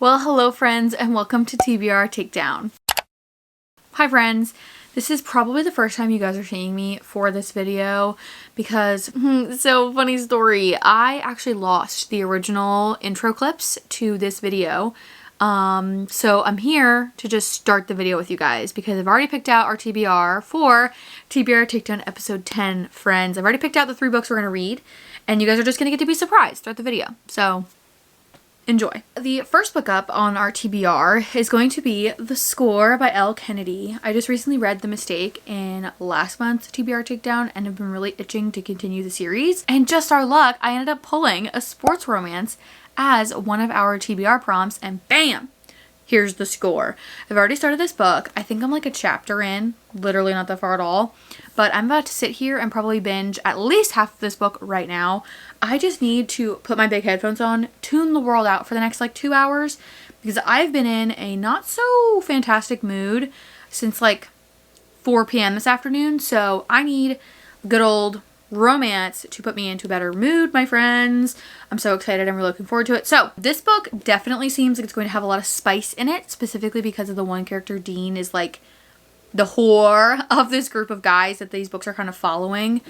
Well, hello friends, and welcome to TBR Takedown. Hi friends, this is probably the first time you guys are seeing me for this video because, so funny story, I actually lost the original intro clips to this video. So I'm here to just start the video with you guys because I've already picked out our TBR for TBR Takedown episode 10, friends. I've already picked out the 3 books we're going to read, and you guys are just going to get to be surprised throughout the video. So enjoy. The first book up on our TBR is going to be The Score by Elle Kennedy. I just recently read The Mistake in last month's TBR Takedown and have been really itching to continue the series. And just our luck, I ended up pulling a sports romance as one of our TBR prompts, and bam! Here's the score. I've already started this book. I think I'm like a chapter in, literally not that far at all. But I'm about to sit here and probably binge at least half of this book right now. I just need to put my big headphones on, tune the world out for the next like 2 hours, because I've been in a not so fantastic mood since like 4 p.m. this afternoon. So I need good old romance to put me into a better mood, my friends. I'm so excited. I'm really looking forward to it. So this book definitely seems like it's going to have a lot of spice in it, specifically because of the one character. Dean is like the whore of this group of guys that these books are kind of following.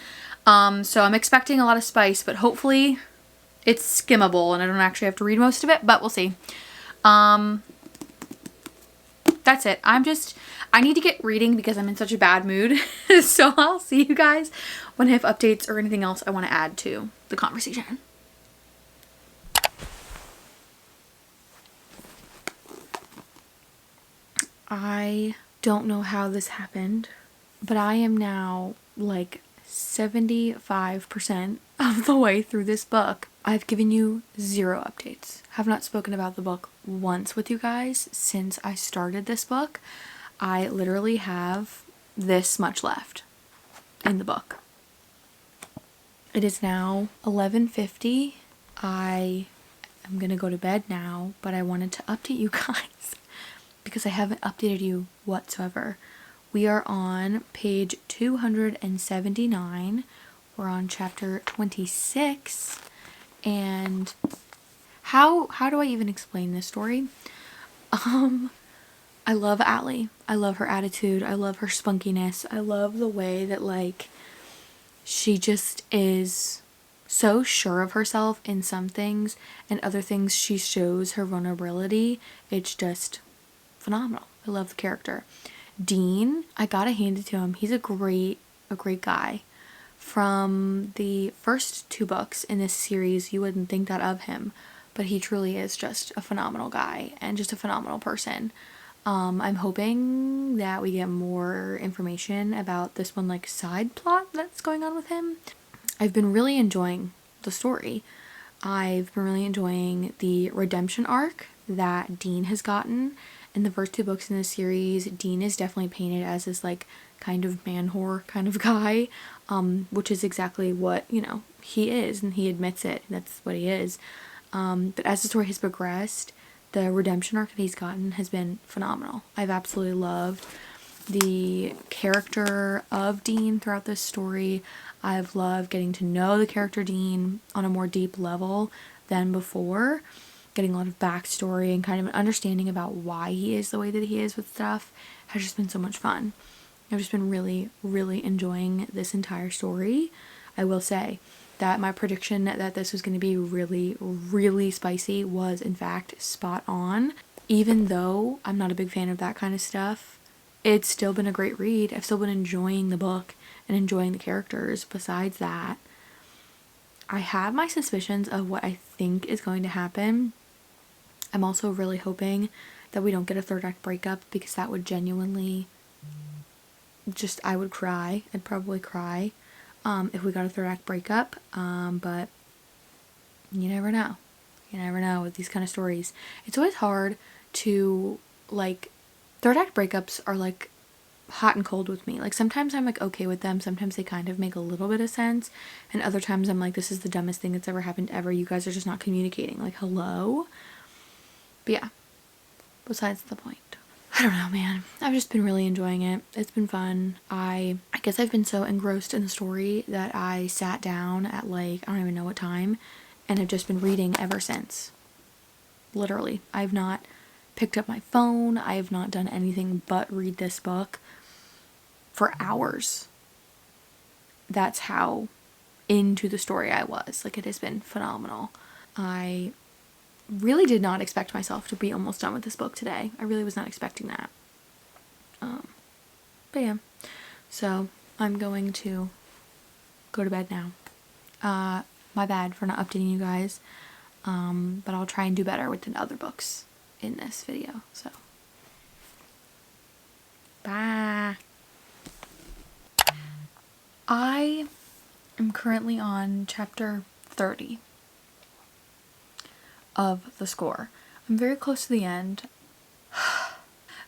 So I'm expecting a lot of spice, but hopefully it's skimmable and I don't actually have to read most of it, but we'll see. That's it. I need to get reading because I'm in such a bad mood. So I'll see you guys when I have updates or anything else I want to add to the conversation. I don't know how this happened, but I am now like 75% of the way through this book. I've given you 0 updates. Have not spoken about the book once with you guys since I started this book. I literally have this much left in the book. It is now 11:50. I am gonna go to bed now, but I wanted to update you guys because I haven't updated you whatsoever. We are on page 279. We're on chapter 26. And how do I even explain this story? I love Allie. I love her attitude. I love her spunkiness. I love the way that like she just is so sure of herself in some things, and other things she shows her vulnerability. It's just phenomenal. I love the character. Dean, I gotta hand it to him. He's a great guy. From the first 2 books in this series, you wouldn't think that of him, but he truly is just a phenomenal guy and just a phenomenal person. I'm hoping that we get more information about this one like side plot that's going on with him. I've been really enjoying the story. I've been really enjoying the redemption arc that Dean has gotten. In the first 2 books in this series, Dean is definitely painted as this like kind of man whore kind of guy, which is exactly what, you know, he is, and he admits it. That's what he is. But as the story has progressed, the redemption arc that he's gotten has been phenomenal. I've absolutely loved the character of Dean throughout this story. I've loved getting to know the character Dean on a more deep level than before. Getting a lot of backstory and kind of an understanding about why he is the way that he is with stuff has just been so much fun. I've just been really, really enjoying this entire story. I will say that my prediction that this was going to be really, really spicy was in fact spot on. Even though I'm not a big fan of that kind of stuff, it's still been a great read. I've still been enjoying the book and enjoying the characters. Besides that, I have my suspicions of what I think is going to happen. I'm also really hoping that we don't get a 3rd act breakup, because that would genuinely just, I would cry. I'd probably cry if we got a 3rd act breakup, but you never know. You never know with these kind of stories. It's always hard to, like, 3rd act breakups are like hot and cold with me. Like sometimes I'm like okay with them, sometimes they kind of make a little bit of sense, and other times I'm like, this is the dumbest thing that's ever happened ever. You guys are just not communicating. Like, hello? But yeah, besides the point. I don't know, man. I've just been really enjoying it. It's been fun. I guess I've been so engrossed in the story that I sat down at like, I don't even know what time, and have just been reading ever since. literally. I have not picked up my phone. I have not done anything but read this book for hours. That's how into the story I was. Like, it has been phenomenal. I really did not expect myself to be almost done with this book today. I really was not expecting that. But yeah, so I'm going to go to bed now. My bad for not updating you guys, but I'll try and do better with the other books in this video. So bye. I am currently on chapter 30 of the score. I'm very close to the end.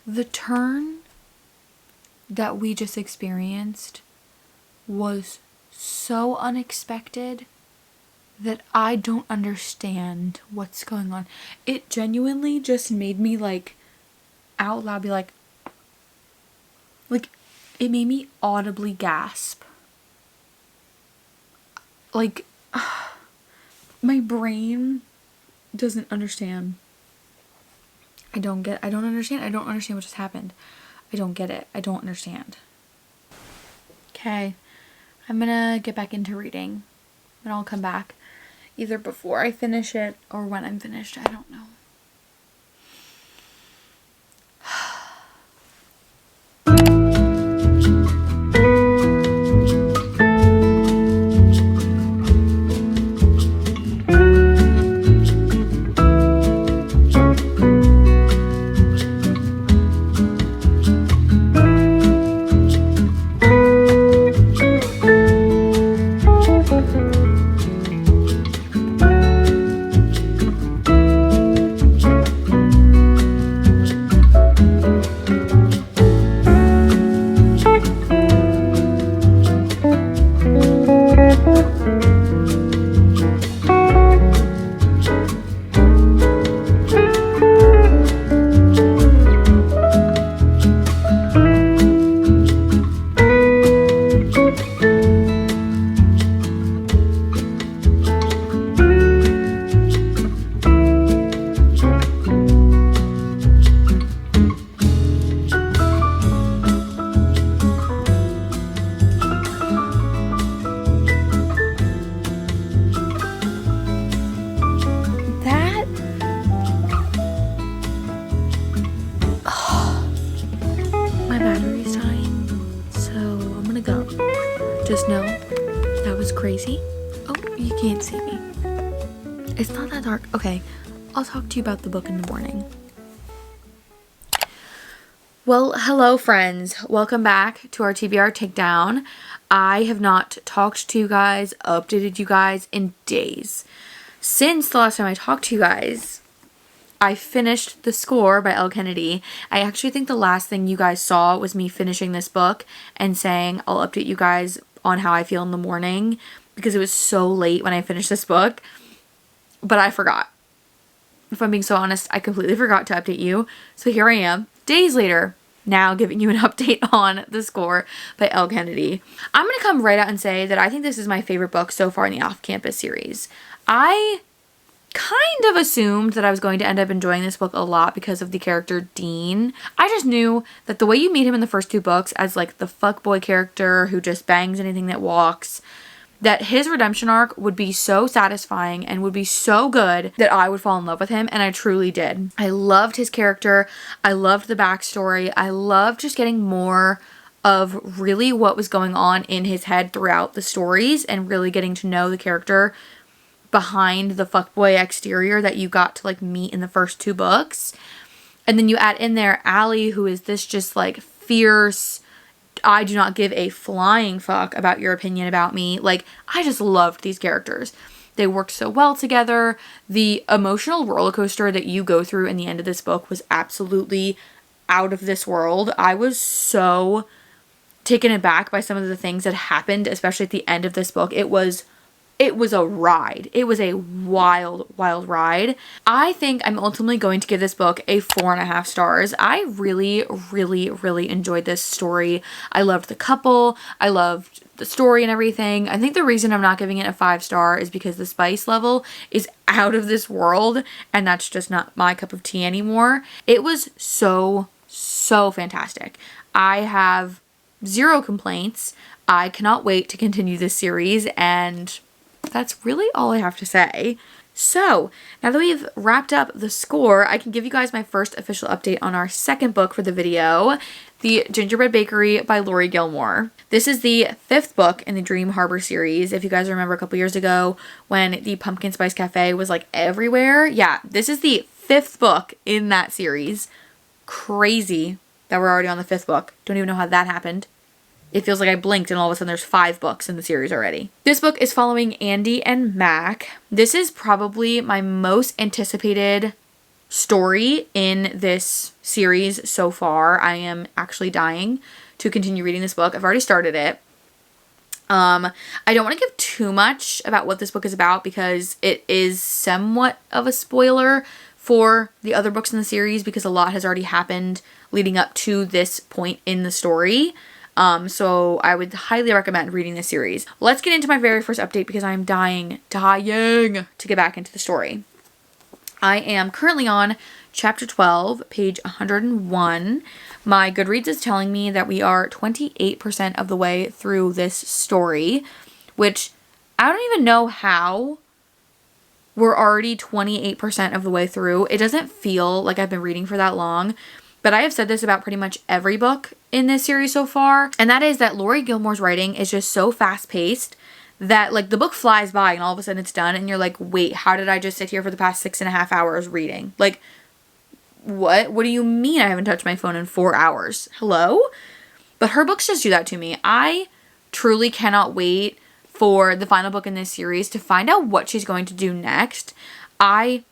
The turn that we just experienced was so unexpected that I don't understand what's going on. It genuinely just made me like out loud be like it made me audibly gasp. Like my brain doesn't understand. I don't understand what just happened. I don't get it. I don't understand. Okay, I'm gonna get back into reading and I'll come back either before I finish it or when I'm finished. I don't know. Just know that was crazy. Oh, you can't see me. It's not that dark. Okay, I'll talk to you about the book in the morning. Well, hello friends. Welcome back to our TBR Takedown. I have not talked to you guys, updated you guys in days. Since the last time I talked to you guys, I finished The Score by Elle Kennedy. I actually think the last thing you guys saw was me finishing this book and saying I'll update you guys on how I feel in the morning because it was so late when I finished this book. But I forgot. If I'm being so honest, I completely forgot to update you. So here I am, days later, now giving you an update on The Score by Elle Kennedy. I'm going to come right out and say that I think this is my favorite book so far in the Off-Campus series. I kind of assumed that I was going to end up enjoying this book a lot because of the character Dean. I just knew that the way you meet him in the first two books as like the fuckboy character who just bangs anything that walks, that his redemption arc would be so satisfying and would be so good that I would fall in love with him, and I truly did. I loved his character. I loved the backstory. I loved just getting more of really what was going on in his head throughout the stories and really getting to know the character behind the fuckboy exterior that you got to like meet in the first two books. And then you add in there Allie, who is this just like fierce, I do not give a flying fuck about your opinion about me. Like, I just loved these characters. They worked so well together. The emotional roller coaster that you go through in the end of this book was absolutely out of this world. I was so taken aback by some of the things that happened, especially at the end of this book. It was it was a ride. It was a wild, wild ride. I think I'm ultimately going to give this book a 4.5 stars. I really, really, really enjoyed this story. I loved the couple. I loved the story and everything. I think the reason I'm not giving it a 5-star is because the spice level is out of this world, and that's just not my cup of tea anymore. It was so, so fantastic. I have 0 complaints. I cannot wait to continue this series, and that's really all I have to say. So, now that we've wrapped up the score, I can give you guys my first official update on our second book for the video, The Gingerbread Bakery by Lori Gilmore. This is the 5th book in the Dream Harbor series. If you guys remember a couple years ago when the Pumpkin Spice Cafe was like everywhere. Yeah, this is the 5th book in that series. Crazy that we're already on the 5th book. Don't even know how that happened. It feels like I blinked and all of a sudden there's 5 books in the series already. This book is following Andy and Mac. This is probably my most anticipated story in this series so far. I am actually dying to continue reading this book. I've already started it. I don't want to give too much about what this book is about because it is somewhat of a spoiler for the other books in the series because a lot has already happened leading up to this point in the story. So I would highly recommend reading this series. Let's get into my very first update because I'm dying to get back into the story. I am currently on chapter 12, page 101. My Goodreads is telling me that we are 28% of the way through this story, which I don't even know how we're already 28% of the way through. It doesn't feel like I've been reading for that long. But I have said this about pretty much every book in this series so far, and that is that Lori Gilmore's writing is just so fast-paced that, like, the book flies by and all of a sudden it's done, and you're like, wait, how did I just sit here for the past 6.5 hours reading? Like, what? What do you mean I haven't touched my phone in 4 hours? Hello? But her books just do that to me. I truly cannot wait for the final book in this series to find out what she's going to do next. I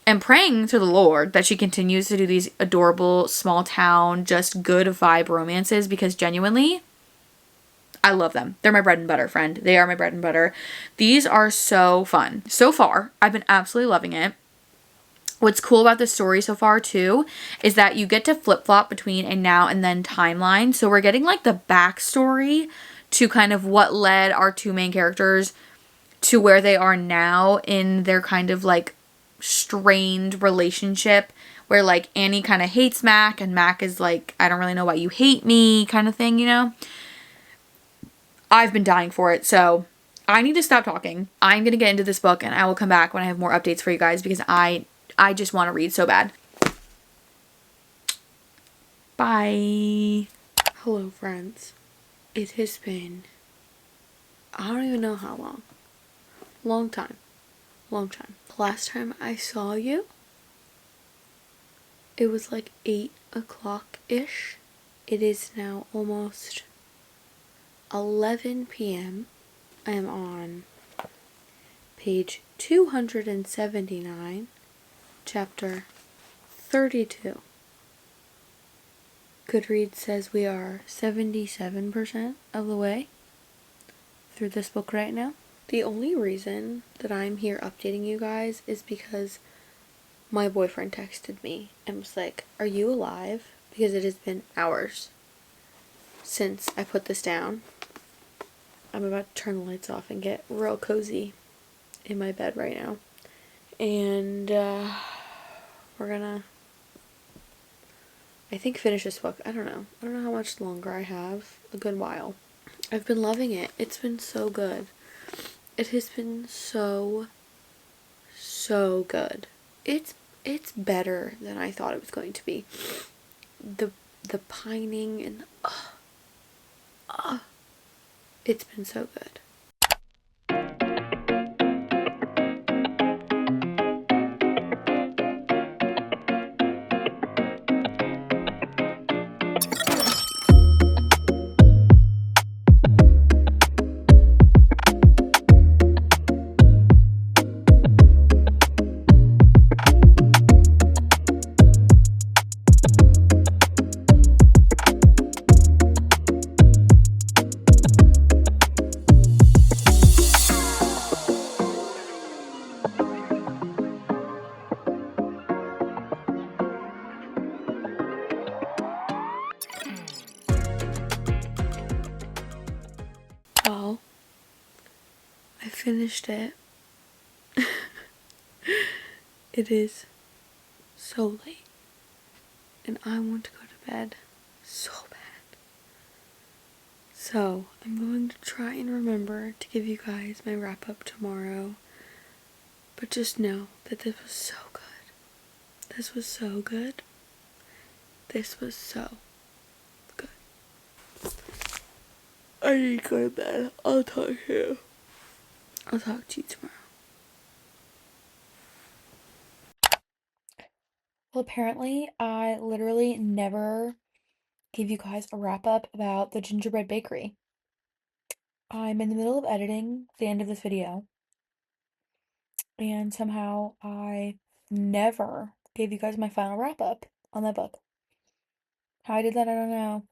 am praying to the Lord that she continues to do these adorable, small town, just good vibe romances because genuinely, I love them. They're my bread and butter, friend. They are my bread and butter. These are so fun. So far, I've been absolutely loving it. What's cool about this story so far, too, is that you get to flip-flop between a now and then timeline. So we're getting, like, the backstory to kind of what led our 2 main characters to where they are now in their kind of, like, strained relationship where like Annie kind of hates Mac and Mac is like, I don't really know why you hate me kind of thing, you know. I've been dying for it, so I need to stop talking. I'm gonna get into this book and I will come back when I have more updates for you guys because I just want to read so bad. Bye. Hello friends. It has been, I don't even know how long. Long time. The last time I saw you, it was like 8 o'clock-ish. It is now almost 11 p.m. I am on page 279, chapter 32. Goodreads says we are 77% of the way through this book right now. The only reason that I'm here updating you guys is because my boyfriend texted me and was like, "Are you alive?" Because it has been hours since I put this down. I'm about to turn the lights off and get real cozy in my bed right now. And we're gonna, I think, finish this book. I don't know how much longer I have. A good while. I've been loving it. It's been so good. It has been so good. It's better than I thought it was going to be. The pining and it's been so good. finished it. It is so late and I want to go to bed so bad. So I'm going to try and remember to give you guys my wrap up tomorrow. But just know that this was so good. This was so good. This was so good. I need to go to bed. I'll talk to you. I'll talk to you tomorrow. Well, apparently, I literally never gave you guys a wrap up about the gingerbread bakery. I'm in the middle of editing the end of this video, and somehow I never gave you guys my final wrap up on that book. How I did that, I don't know.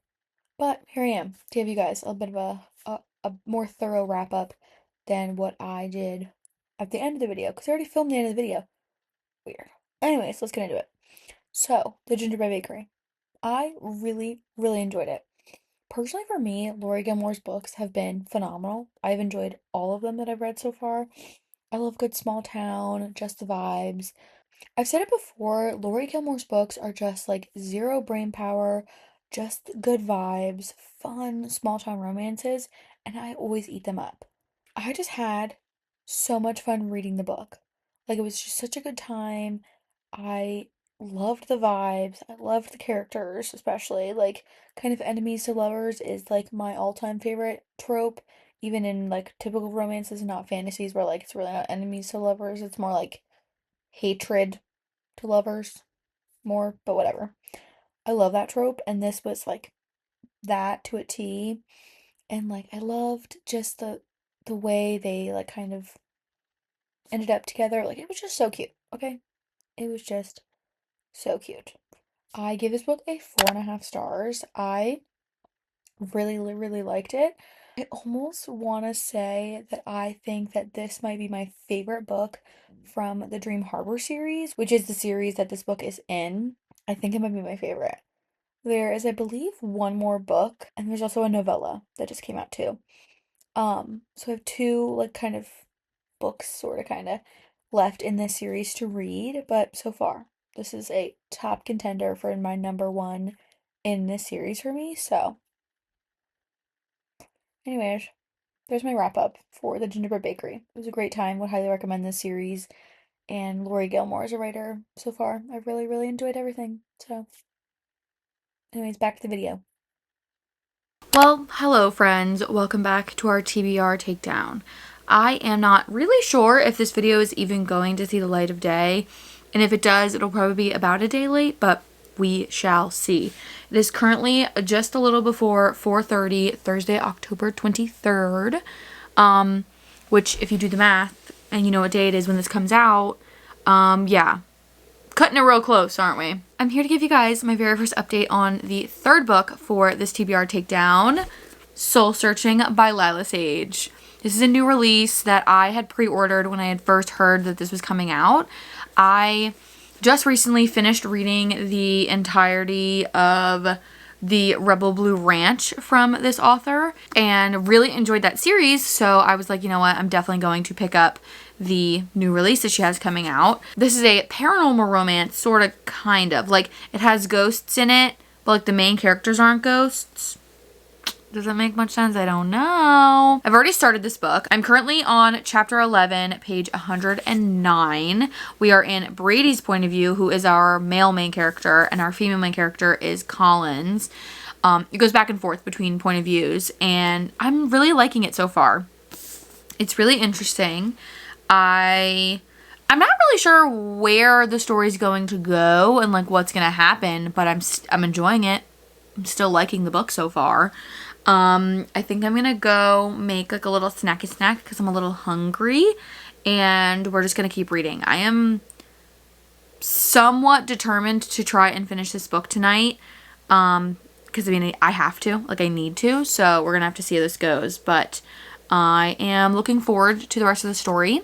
But here I am to give you guys a bit of a more thorough wrap up than what I did at the end of the video, because I already filmed the end of the video. Weird. Anyways, let's get into it. So, the gingerbread bakery. I really, really enjoyed it. Personally, for me, Lori Gilmore's books have been phenomenal. I've enjoyed all of them that I've read so far. I love good small town, just the vibes. I've said it before, Lori Gilmore's books are just like zero brain power, just good vibes, fun small town romances, and I always eat them up. I just had so much fun reading the book. Like, it was just such a good time. I loved the vibes. I loved the characters, especially. Like, kind of enemies to lovers is like my all-time favorite trope, even in like typical romances and not fantasies where like it's really not enemies to lovers. It's more like hatred to lovers more, but whatever. I love that trope, and this was like that to a T. And like I loved just the way they like kind of ended up together. Like, it was just so cute, okay? It was just so cute. I give this book a 4.5 stars. I really, really liked it. I almost want to say that I think that this might be my favorite book from the Dream Harbor series, which is the series that this book is in. I think it might be my favorite. There is, I believe, one more book, and there's also a novella that just came out too. So I have two, like, kind of books, sort of, kind of, left in this series to read, but so far, this is a top contender for my number one in this series for me, so. Anyways, there's my wrap up for the Gingerbread Bakery. It was a great time. Would highly recommend this series. And Lori Gilmore is a writer so far. I've really, really enjoyed everything. So, anyways, back to the video. Well, hello friends. Welcome back to our TBR Takedown. I am not really sure if this video is even going to see the light of day. And if it does, it'll probably be about a day late, but we shall see. It is currently just a little before 4:30, Thursday, October 23rd. Which, if you do the math and you know what day it is when this comes out, yeah, cutting it real close, aren't we? I'm here to give you guys my very first update on the third book for this TBR Takedown, Soul Searching by Lila Sage. This is a new release that I had pre-ordered when I had first heard that this was coming out. I just recently finished reading the entirety of the Rebel Blue Ranch from this author and really enjoyed that series, so I was like, you know what, I'm definitely going to pick up the new release that she has coming out. This is a paranormal romance, sort of, kind of. Like, it has ghosts in it, but like the main characters aren't ghosts. Does that make much sense? I don't know. I've already started this book. I'm currently on chapter 11, page 109. We are in Brady's point of view, who is our male main character, and our female main character is Collins. It goes back and forth between point of views, and I'm really liking it so far. It's really interesting. I'm not really sure where the story's going to go and like what's gonna happen, but I'm enjoying it. I'm still liking the book so far. I think I'm gonna go make like a little snacky snack because I'm a little hungry, and we're just gonna keep reading. I am somewhat determined to try and finish this book tonight, because I mean, I have to, like, I need to, so we're gonna have to see how this goes, but I am looking forward to the rest of the story.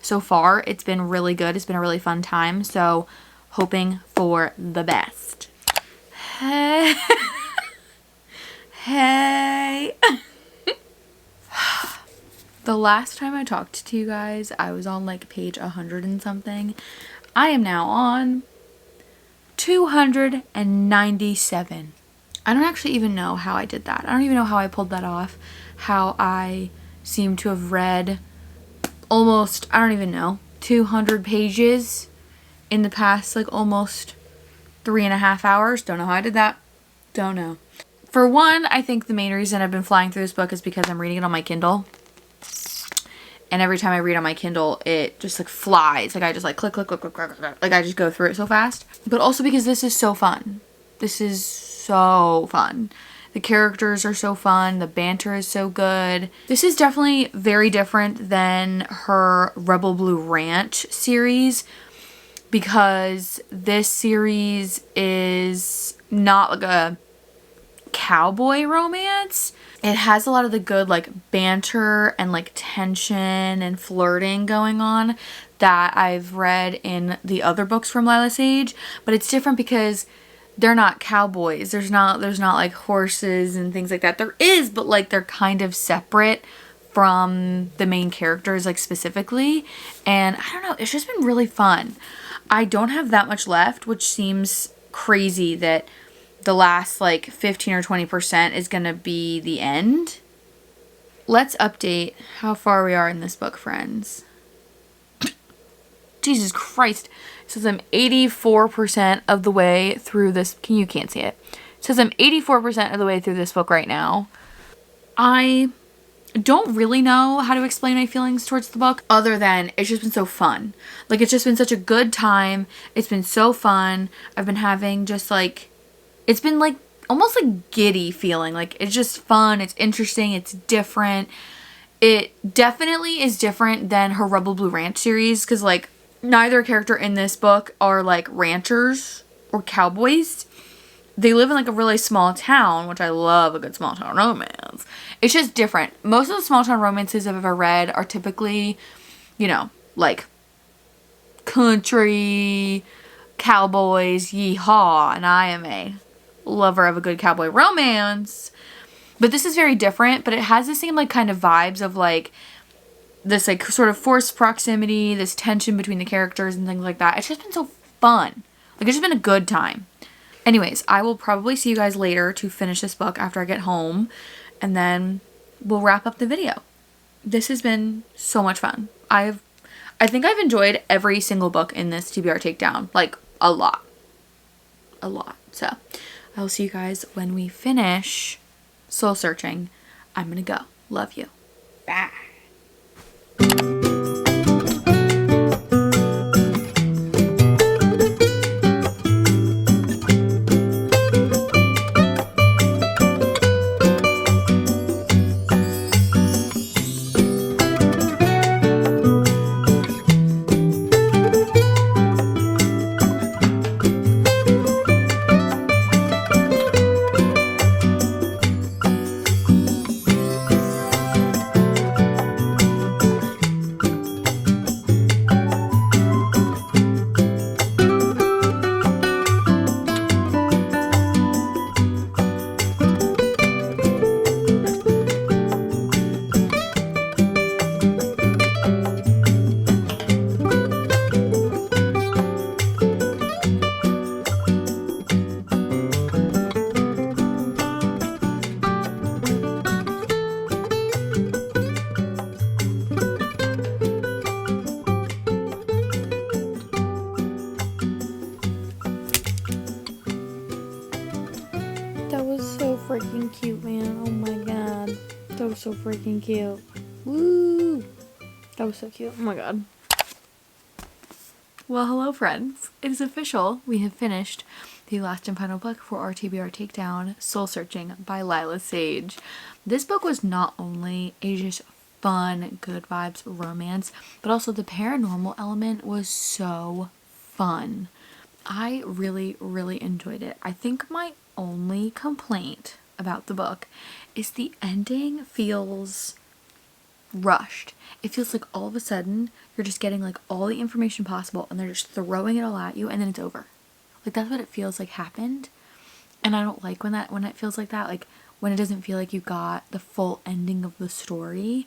So far, it's been really good. It's been a really fun time, so hoping for the best. Hey. Hey. The last time I talked to you guys, I was on like page 100 and something. I am now on 297. I don't actually even know how I did that. I don't even know how I pulled that off. How I seem to have read almost, I don't even know, 200 pages in the past like almost 3.5 hours. Don't know how I did that. Don't know. For one, I think the main reason I've been flying through this book is because I'm reading it on my Kindle. And every time I read on my Kindle, it just like flies. Like I just like click, click, click, click, click, click. Like I just go through it so fast. But also because this is so fun. This is so fun. The characters are so fun. The banter is so good. This is definitely very different than her Rebel Blue Ranch series, because this series is not like a cowboy romance. It has a lot of the good like banter and like tension and flirting going on that I've read in the other books from Lila Sage, but it's different because they're not cowboys. There's not like horses and things like that. There is, but like they're kind of separate from the main characters like specifically, and I don't know, it's just been really fun. I don't have that much left, which seems crazy that the last like 15 or 20% is gonna be the end. Let's update how far we are in this book, friends. Jesus Christ. It says I'm 84% of the way through this. You can't see it. It says I'm 84% of the way through this book right now. I don't really know how to explain my feelings towards the book other than it's just been so fun. Like, it's just been such a good time. It's been so fun. I've been having just like, it's been like almost like giddy feeling. Like, it's just fun. It's interesting. It's different. It definitely is different than her Rebel Blue Ranch series, because like neither character in this book are like ranchers or cowboys. They live in like a really small town, which I love a good small town romance. It's just different. Most of the small town romances I've ever read are typically, you know, like country, cowboys, yeehaw, and I am a lover of a good cowboy romance. But this is very different, but it has the same like kind of vibes of like this like sort of forced proximity, this tension between the characters and things like that. It's just been so fun. Like, it's just been a good time. Anyways, I will probably see you guys later to finish this book after I get home, and then we'll wrap up the video. This has been so much fun. I think I've enjoyed every single book in this TBR Takedown, like a lot. A lot. So, I'll see you guys when we finish Soul Searching. I'm gonna go. Love you. Bye. That was so freaking cute, man. Oh my god. That was so freaking cute. Woo! That was so cute. Oh my god. Well, hello friends. It is official. We have finished the last and final book for our TBR Takedown, Soul Searching by Lila Sage. This book was not only a just fun, good vibes romance, but also the paranormal element was so fun. I really, really enjoyed it. I think my only complaint about the book is the ending feels rushed. It feels like all of a sudden you're just getting like all the information possible and they're just throwing it all at you and then it's over. Like, that's what it feels like happened. And I don't like when it feels like that, like when it doesn't feel like you got the full ending of the story.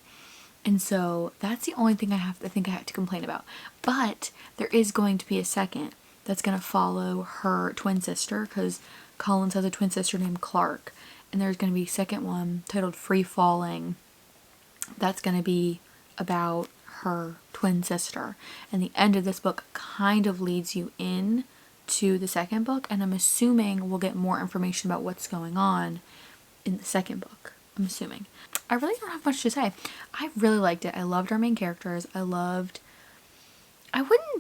And so that's the only thing I think I have to complain about. But there is going to be a second that's going to follow her twin sister, because Collins has a twin sister named Clark. And there's going to be a second one titled Free Falling. That's going to be about her twin sister. And the end of this book kind of leads you in to the second book. And I'm assuming we'll get more information about what's going on in the second book. I'm assuming. I really don't have much to say. I really liked it. I loved our main characters. I wouldn't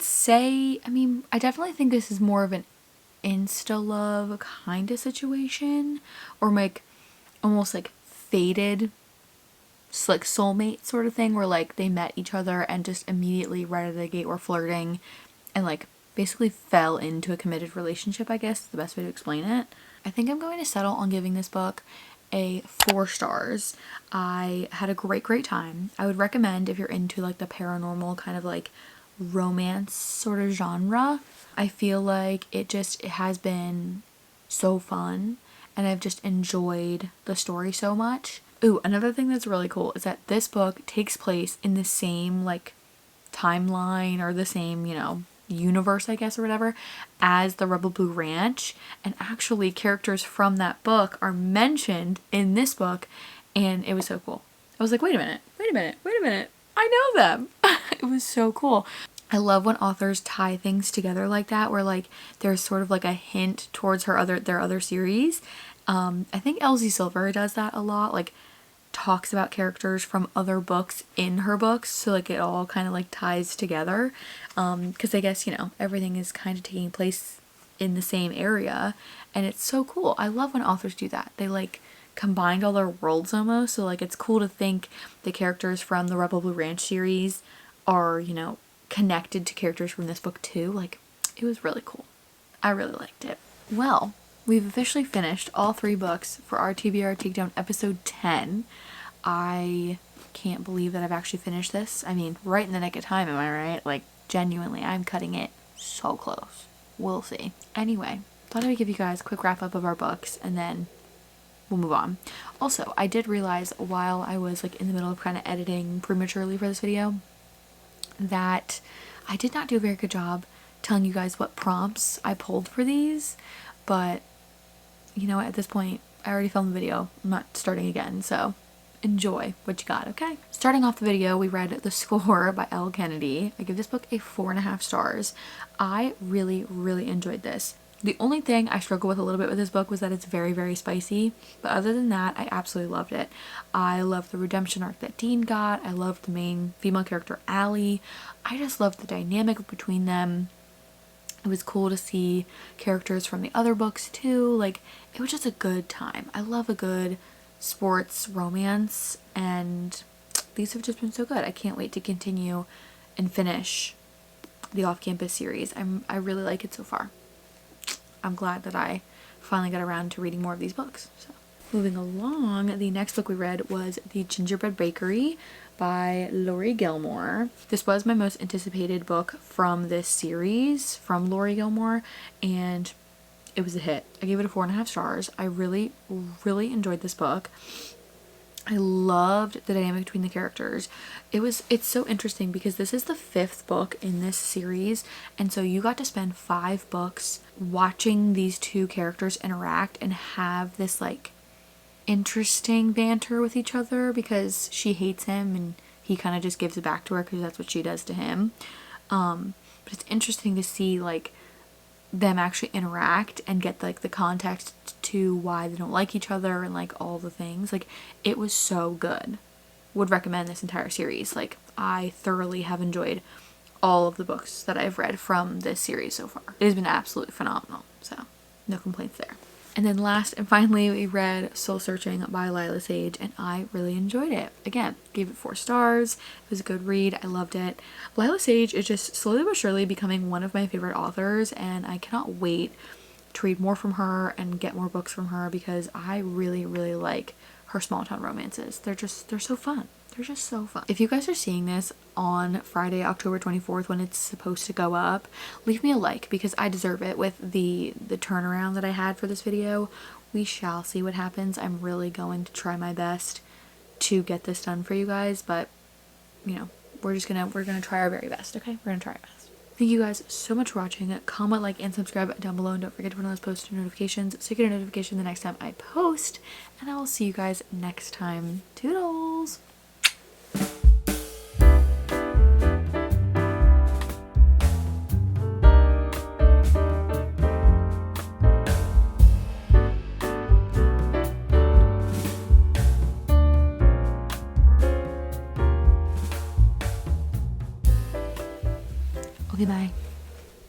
say, I mean, I definitely think this is more of an insta-love kind of situation, or like almost like fated, like soulmate sort of thing, where like they met each other and just immediately right out of the gate were flirting and like basically fell into a committed relationship, I guess is the best way to explain it. I think I'm going to settle on giving this book a 4 stars. I had a great time. I would recommend if you're into like the paranormal kind of like romance sort of genre. I feel like it has been so fun, and I've just enjoyed the story so much. Ooh, another thing that's really cool is that this book takes place in the same like timeline, or the same, universe, I guess, or whatever, as the Rebel Blue Ranch. And actually characters from that book are mentioned in this book, and it was so cool. I was like, wait a minute, I know them. It was so cool. I love when authors tie things together like that, where like there's sort of like a hint towards their other series. I think Elsie Silver does that a lot, like talks about characters from other books in her books, so like it all kind of like ties together, because I guess everything is kind of taking place in the same area, and it's so cool. I love when authors do that. They like combined all their worlds almost, so like it's cool to think the characters from the Rebel Blue Ranch series are connected to characters from this book too. Like, it was really cool. I really liked it. Well, we've officially finished all 3 books for our TBR Takedown episode 10. I can't believe that I've actually finished this. I mean, right in the nick of time, am I right? Like, genuinely, I'm cutting it so close. We'll see. Anyway, thought I would give you guys a quick wrap up of our books, and then we'll move on. Also, I did realize while I was like in the middle of kind of editing prematurely for this video that I did not do a very good job telling you guys what prompts I pulled for these, but at this point I already filmed the video. I'm not starting again, so enjoy what you got, okay? Starting off the video, we read The Score by Elle Kennedy. I give this book a 4.5 stars. I really enjoyed this. The only thing I struggle with a little bit with this book was that it's very spicy, but other than that, I absolutely loved it. I loved the redemption arc that Dean got. I loved the main female character, Allie. I just loved the dynamic between them. It was cool to see characters from the other books too. Like, it was just a good time. I love a good sports romance, and these have just been so good. I can't wait to continue and finish the Off-Campus series. I really like it so far. I'm glad that I finally got around to reading more of these books. So, moving along, the next book we read was The Gingerbread Bakery by Laurie Gilmore. This was my most anticipated book from this series from Laurie Gilmore, and it was a hit. I gave it a 4.5 stars. I really enjoyed this book. I loved the dynamic between the characters. It's so interesting because this is the 5th book in this series, and so you got to spend 5 books watching these 2 characters interact and have this like interesting banter with each other, because she hates him and he kind of just gives it back to her because that's what she does to him. But it's interesting to see like them actually interact and get like the context to why they don't like each other and like all the things. Like, it was so good. Would recommend this entire series. Like, I thoroughly have enjoyed all of the books that I've read from this series so far. It has been absolutely phenomenal, so no complaints there. And then last and finally, we read Soul Searching by Lila Sage, and I really enjoyed it. Again, gave it 4 stars. It was a good read. I loved it. Lila Sage is just slowly but surely becoming one of my favorite authors, and I cannot wait to read more from her and get more books from her, because I really like her small town romances. They're so fun. They're just so fun. If you guys are seeing this on Friday, October 24th, when it's supposed to go up, leave me a like, because I deserve it with the turnaround that I had for this video. We shall see what happens. I'm really going to try my best to get this done for you guys, but you know, we're gonna try our very best, okay? We're gonna try our best. Thank you guys so much for watching. Comment, like, and subscribe down below, and don't forget to turn on those post notifications so you get a notification the next time I post, and I will see you guys next time. Toodles! Okay, bye.